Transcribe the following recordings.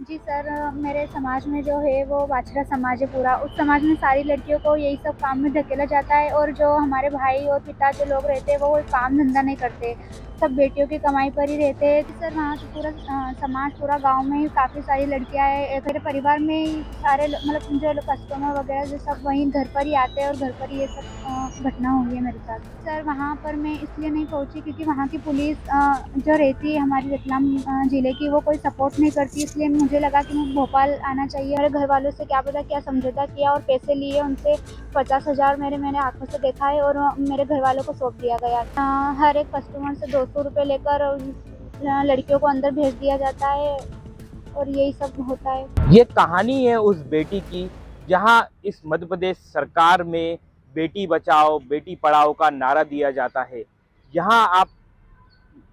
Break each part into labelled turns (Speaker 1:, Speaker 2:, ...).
Speaker 1: जी sir, मेरे समाज में जो है वो वाछड़ा समाज है पूरा। उस समाज में सारी लड़कियों को यही सब काम में धकेला जाता है और जो हमारे भाई और पिता जो लोग रहते हैं वो कोई काम धंधा नहीं करते, सब बेटियों की कमाई पर ही रहते हैं। सर वहाँ से पूरा समाज पूरा गांव में ही काफ़ी सारी लड़कियां हैं। मेरे परिवार में ही सारे मतलब जो कस्टमर वगैरह जो सब वहीं घर पर ही आते हैं और घर पर ही ये सब घटना हुई है मेरे साथ। सर वहाँ पर मैं इसलिए नहीं पहुँची क्योंकि वहाँ की पुलिस जो रहती है हमारी रतलाम ज़िले की, वो कोई सपोर्ट नहीं करती, इसलिए मुझे लगा कि मैं भोपाल आना चाहिए। मेरे घर वालों से क्या पता क्या समझौता किया और पैसे लिए उनसे 50,000 मैंने आंखों से देखा है और मेरे घर वालों को सौंप दिया गया। हर एक कस्टमर से 200 रुपये लेकर लड़कियों को अंदर भेज दिया जाता है और यही सब होता है।
Speaker 2: ये कहानी है उस बेटी की जहां इस मध्य प्रदेश सरकार में बेटी बचाओ बेटी पढ़ाओ का नारा दिया जाता है। यहाँ आप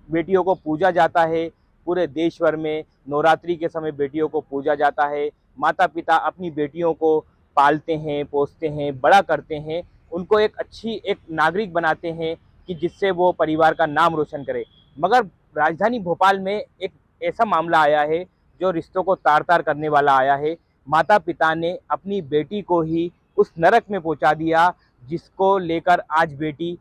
Speaker 2: बेटियों को पूजा जाता है। पूरे देश भर में नवरात्रि के समय बेटियों को पूजा जाता है। माता पिता अपनी बेटियों को पालते हैं, पोसते हैं, बड़ा करते हैं, उनको एक अच्छी एक नागरिक बनाते हैं कि जिससे वो परिवार का नाम रोशन करे। मगर राजधानी भोपाल में एक ऐसा मामला आया है जो रिश्तों को तार तार करने वाला आया है। माता पिता ने अपनी बेटी को ही उस नरक में पहुंचा दिया जिसको लेकर आज बेटी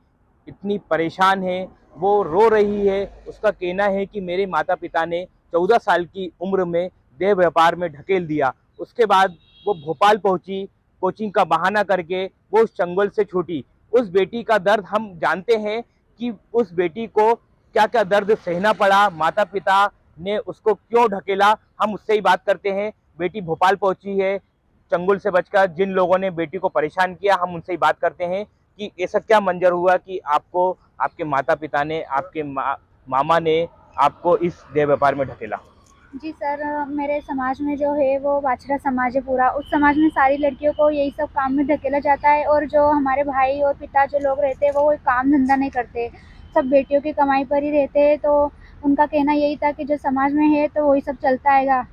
Speaker 2: इतनी परेशान है, वो रो रही है। उसका कहना है कि मेरे माता पिता ने 14 साल की उम्र में देह व्यापार में ढकेल दिया। उसके बाद वो भोपाल पहुंची, कोचिंग का बहाना करके वो उस चंगुल से छूटी। उस बेटी का दर्द हम जानते हैं कि उस बेटी को क्या क्या दर्द सहना पड़ा, माता पिता ने उसको क्यों ढकेला। हम उससे ही बात करते हैं। बेटी भोपाल पहुंची है चंगुल से बचकर। जिन लोगों ने बेटी को परेशान किया हम उनसे ही बात करते हैं कि ऐसा क्या मंजर हुआ कि आपको आपके माता पिता ने, आपके मामा ने आपको इस देह व्यापार में ढकेला।
Speaker 1: जी सर, मेरे समाज में जो है वो वाछड़ा समाज है पूरा। उस समाज में सारी लड़कियों को यही सब काम में धकेला जाता है और जो हमारे भाई और पिता जो लोग रहते हैं वो कोई काम धंधा नहीं करते, सब बेटियों की कमाई पर ही रहते हैं। तो उनका कहना यही था कि जो समाज में है तो वही सब चलता आएगा।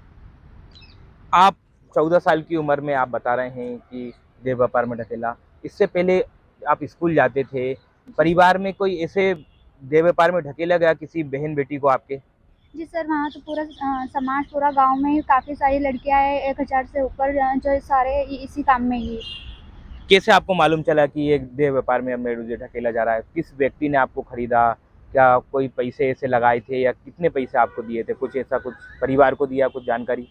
Speaker 2: आप 14 साल की उम्र में आप बता रहे हैं कि देह व्यापार में ढकेला। इससे पहले आप स्कूल जाते थे, परिवार में कोई ऐसे देह व्यापार में ढकेला गया किसी बहन बेटी को आपके?
Speaker 1: जी सर, वहाँ तो पूरा समाज पूरा गांव में ही काफ़ी सारी लड़कियां हैं, 1,000 से ऊपर जो सारे इसी काम में ही।
Speaker 2: कैसे आपको मालूम चला कि ये देह व्यापार में मुझे ढकेला जा रहा है? किस व्यक्ति ने आपको खरीदा? क्या कोई पैसे ऐसे लगाए थे या कितने पैसे आपको दिए थे? कुछ ऐसा कुछ परिवार को दिया, कुछ जानकारी?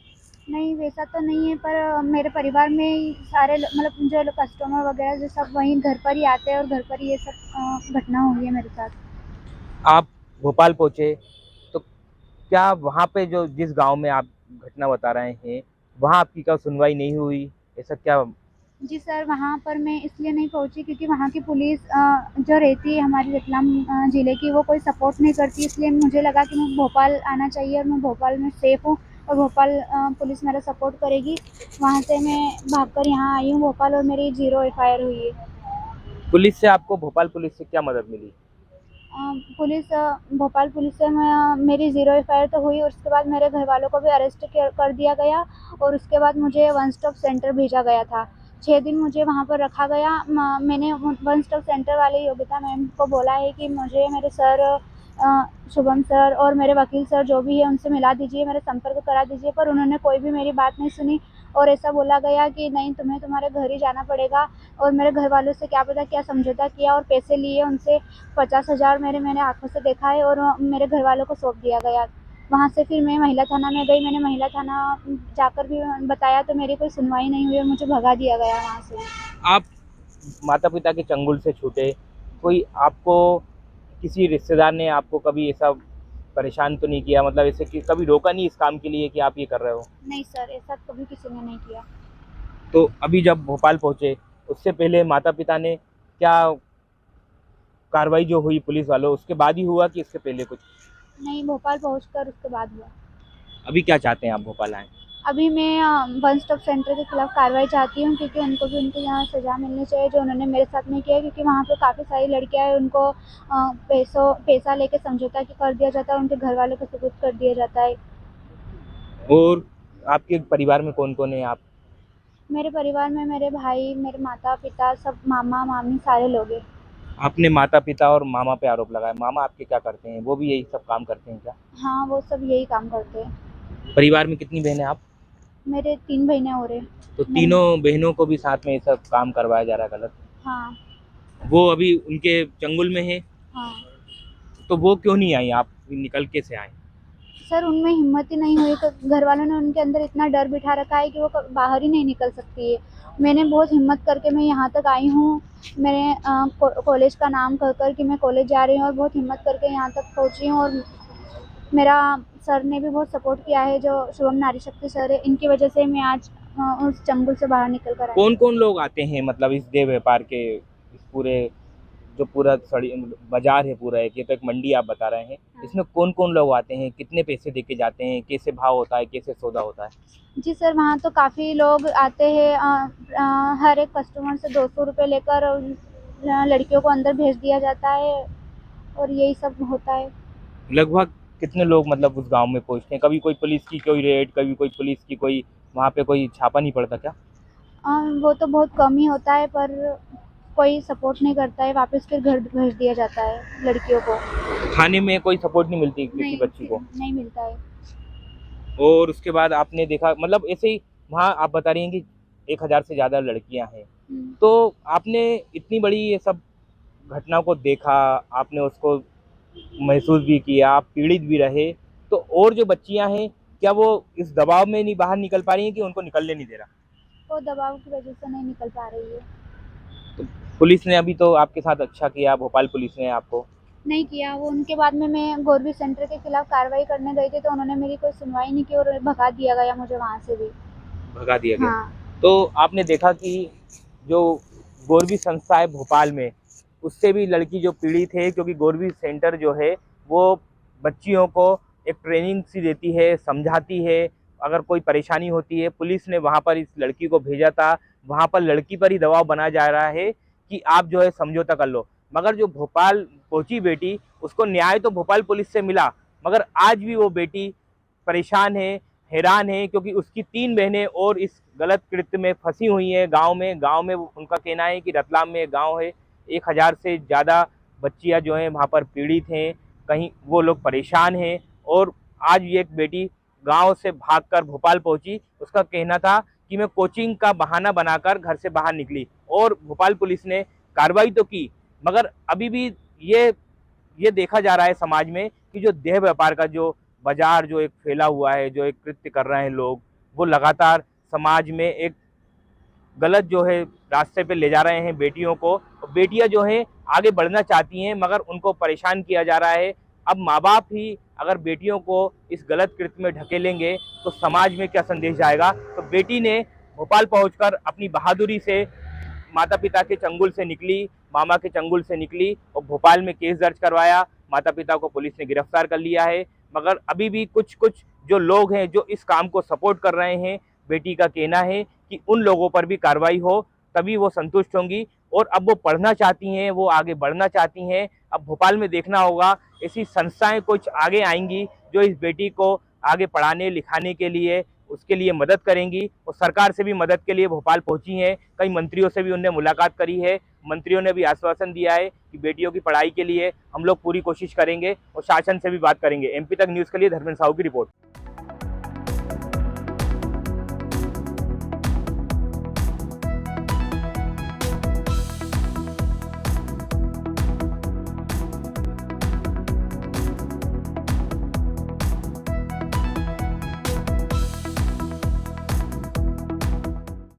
Speaker 1: नहीं, वैसा तो नहीं है, पर मेरे परिवार में ही सारे मतलब जो कस्टमर वगैरह जो सब वहीं घर पर ही आते हैं और घर पर ही ये सब घटना हुई है मेरे साथ।
Speaker 2: आप भोपाल पहुंचे तो क्या वहाँ पे जो जिस गांव में आप घटना बता रहे हैं वहाँ आपकी क्या सुनवाई नहीं हुई? ऐसा क्या?
Speaker 1: जी सर, वहाँ पर मैं इसलिए नहीं पहुँची क्योंकि वहाँ की पुलिस जो रहती है हमारी रतलाम ज़िले की, वो कोई सपोर्ट नहीं करती, इसलिए मुझे लगा कि मैं भोपाल आना चाहिए और मैं भोपाल में सेफ़ हूँ और भोपाल पुलिस मेरा सपोर्ट करेगी। वहाँ से मैं भागकर यहाँ आई हूँ भोपाल और मेरी 0 एफआईआर हुई है।
Speaker 2: पुलिस से आपको भोपाल पुलिस से क्या मदद मिली?
Speaker 1: भोपाल पुलिस से मेरी 0 एफआईआर तो हुई और उसके बाद मेरे घर वालों को भी अरेस्ट कर दिया गया और उसके बाद मुझे वन स्टॉप सेंटर भेजा गया था। 6 दिन मुझे वहाँ पर रखा गया। मैंने वन स्टॉप सेंटर वाले योगिता मैम को बोला है कि मुझे मेरे सर शुभम सर और मेरे वकील सर जो भी है उनसे मिला दीजिए, मेरा संपर्क करा दीजिए, पर उन्होंने कोई भी मेरी बात नहीं सुनी और ऐसा बोला गया कि नहीं, तुम्हें तुम्हारे घर ही जाना पड़ेगा। और मेरे घर वालों से क्या पता क्या समझौता किया और पैसे लिए उनसे 50,000 मैंने आंखों से देखा है और मेरे घर वालों को सौंप दिया गया। वहाँ से फिर मैं महिला थाना में गई, मैंने महिला थाना जाकर भी बताया तो मेरी कोई सुनवाई नहीं हुई और मुझे भगा दिया गया वहाँ से।
Speaker 2: आप माता पिता के चंगुल से छूटे, कोई आपको किसी रिश्तेदार ने आपको कभी ऐसा परेशान तो नहीं किया, मतलब ऐसे कि कभी रोका नहीं इस काम के लिए कि आप ये कर रहे हो?
Speaker 1: नहीं सर, ऐसा कभी किसी ने नहीं किया।
Speaker 2: तो अभी जब भोपाल पहुंचे उससे पहले माता पिता ने क्या कार्रवाई जो हुई पुलिस वालों उसके बाद ही हुआ कि इससे पहले कुछ?
Speaker 1: नहीं, भोपाल पहुँचकर उसके बाद हुआ।
Speaker 2: अभी क्या चाहते हैं आप भोपाल आए?
Speaker 1: अभी मैं वन स्टॉप सेंटर के खिलाफ कार्रवाई चाहती हूँ क्योंकि उनको भी उनके यहाँ सज़ा मिलनी चाहिए जो उन्होंने मेरे साथ नहीं किया है, क्योंकि वहाँ पे काफ़ी सारी लड़कियाँ हैं, उनको पैसा लेके समझौता कर दिया जाता है, उनके घर वालों को सुपुर्द कर दिया जाता है।
Speaker 2: और आपके परिवार में कौन कौन है? आप?
Speaker 1: मेरे परिवार में मेरे भाई, मेरे माता पिता, सब मामा मामी सारे लोग हैं।
Speaker 2: आपने माता पिता और मामा पे आरोप लगाया, मामा आपके क्या करते हैं? वो भी यही सब काम करते हैं क्या?
Speaker 1: हाँ, वो सब यही काम करते हैं।
Speaker 2: परिवार में कितनी बहनें आप?
Speaker 1: मेरे 3 बहनें और हैं।
Speaker 2: तो
Speaker 1: मेरे
Speaker 2: तीनों बहनों को भी साथ में ये सब काम करवाया जा रहा है गलत?
Speaker 1: हाँ,
Speaker 2: वो अभी उनके चंगुल में है,
Speaker 1: हाँ।
Speaker 2: तो वो क्यों नहीं आई? आप निकल के से आए?
Speaker 1: सर उनमें हिम्मत ही नहीं हुई, तो घर वालों ने उनके अंदर इतना डर बिठा रखा है कि वो बाहर ही नहीं निकल सकती है। मैंने बहुत हिम्मत करके मैं यहाँ तक आई हूँ। मैंने कॉलेज का नाम कर कर कि मैं कॉलेज जा रही हूँ और बहुत हिम्मत करके यहाँ तक पहुँची हूँ। और मेरा सर ने भी बहुत सपोर्ट किया है, जो शुभम नारी शक्ति सर है, इनकी वजह से मैं आज उस चंगुल से बाहर निकल कर आई।
Speaker 2: कौन कौन लोग आते हैं मतलब इस देह व्यापार के, इस पूरे जो पूरा सड़ी बाजार है पूरा, एक ये तो एक मंडी आप बता रहे हैं, इसमें कौन कौन लोग आते हैं, कितने पैसे दे के जाते हैं, कैसे भाव होता है, कैसे सौदा होता है?
Speaker 1: जी सर, वहाँ तो काफ़ी लोग आते हैं। हर एक कस्टमर से 200 रुपये लेकर लड़कियों को अंदर भेज दिया जाता है और यही सब होता है।
Speaker 2: लगभग कितने लोग मतलब उस गांव में पहुंचते हैं? कभी कोई पुलिस की कोई रेड, कभी कोई पुलिस की कोई वहाँ पे कोई छापा नहीं पड़ता क्या?
Speaker 1: वो तो बहुत कम ही होता है, पर कोई सपोर्ट नहीं करता है, वापस फिर घर भेज दिया जाता है लड़कियों को।
Speaker 2: थाने में कोई सपोर्ट नहीं मिलती किसी
Speaker 1: नहीं,
Speaker 2: बच्ची को?
Speaker 1: नहीं मिलता है।
Speaker 2: और उसके बाद आपने देखा मतलब ऐसे ही वहाँ आप बता रही हैं कि 1000 से ज़्यादा लड़कियां हैं,
Speaker 1: हुँ।
Speaker 2: तो आपने इतनी बड़ी ये सब घटना को देखा, आपने उसको महसूस भी किया, आप पीड़ित भी रहे, तो और जो बच्चियां हैं क्या वो इस दबाव में नहीं बाहर निकल पा रही हैं कि उनको निकलने नहीं दे रहा?
Speaker 1: वो दबाव की वजह से नहीं निकल पा रही है।
Speaker 2: तो पुलिस ने अभी तो आपके साथ अच्छा किया, भोपाल पुलिस ने आपको
Speaker 1: नहीं किया, वो उनके बाद में मैं गौरवी सेंटर के खिलाफ कार्रवाई करने गई थी, तो उन्होंने मेरी कोई सुनवाई नहीं की और भगा दिया गया मुझे वहाँ से भी।
Speaker 2: भगा दिया गया।
Speaker 1: हाँ।
Speaker 2: तो आपने देखा कि जो गोरबी संस्था है भोपाल में, उससे भी लड़की जो पीड़ित है, क्योंकि गोरबी सेंटर जो है वो बच्चियों को एक ट्रेनिंग सी देती है, समझाती है, अगर कोई परेशानी होती है। पुलिस ने वहाँ पर इस लड़की को भेजा था, वहाँ पर लड़की पर ही दबाव बनाया जा रहा है कि आप जो है समझौता कर लो। मगर जो भोपाल पहुंची बेटी, उसको न्याय तो भोपाल पुलिस से मिला, मगर आज भी वो बेटी परेशान है, हैरान है, क्योंकि उसकी 3 बहनें और इस गलत कृत्य में फंसी हुई हैं गांव में उनका कहना है कि रतलाम में एक गांव है, 1000 से ज़्यादा बच्चियां जो हैं वहाँ पर पीड़ित हैं, कहीं वो लोग परेशान हैं। और आज ये एक बेटी गांव से भागकर भोपाल पहुंची, उसका कहना था कि मैं कोचिंग का बहाना बनाकर घर से बाहर निकली, और भोपाल पुलिस ने कार्रवाई तो की, मगर अभी भी ये ये देखा जा रहा है समाज में कि जो देह व्यापार का जो बाजार जो एक फैला हुआ है, जो एक कृत्य कर रहे हैं लोग, वो लगातार समाज में एक गलत जो है रास्ते पे ले जा रहे हैं बेटियों को। बेटियां जो हैं आगे बढ़ना चाहती हैं, मगर उनको परेशान किया जा रहा है। अब माँ बाप ही अगर बेटियों को इस गलत कृत्य में ढकेलेंगे तो समाज में क्या संदेश जाएगा? तो बेटी ने भोपाल पहुंचकर अपनी बहादुरी से माता पिता के चंगुल से निकली, मामा के चंगुल से निकली और भोपाल में केस दर्ज करवाया। माता पिता को पुलिस ने गिरफ्तार कर लिया है, मगर अभी भी कुछ कुछ जो लोग हैं जो इस काम को सपोर्ट कर रहे हैं, बेटी का कहना है कि उन लोगों पर भी कार्रवाई हो, तभी वो संतुष्ट होंगी। और अब वो पढ़ना चाहती हैं, वो आगे बढ़ना चाहती हैं। अब भोपाल में देखना होगा ऐसी संस्थाएं कुछ आगे आएंगी जो इस बेटी को आगे पढ़ाने लिखाने के लिए उसके लिए मदद करेंगी। और सरकार से भी मदद के लिए भोपाल पहुंची हैं, कई मंत्रियों से भी उन्होंने मुलाकात करी है। मंत्रियों ने भी आश्वासन दिया है कि बेटियों की पढ़ाई के लिए हम लोग पूरी कोशिश करेंगे और शासन से भी बात करेंगे। एमपी तक न्यूज़ के लिए धर्मेंद्र साहू की रिपोर्ट।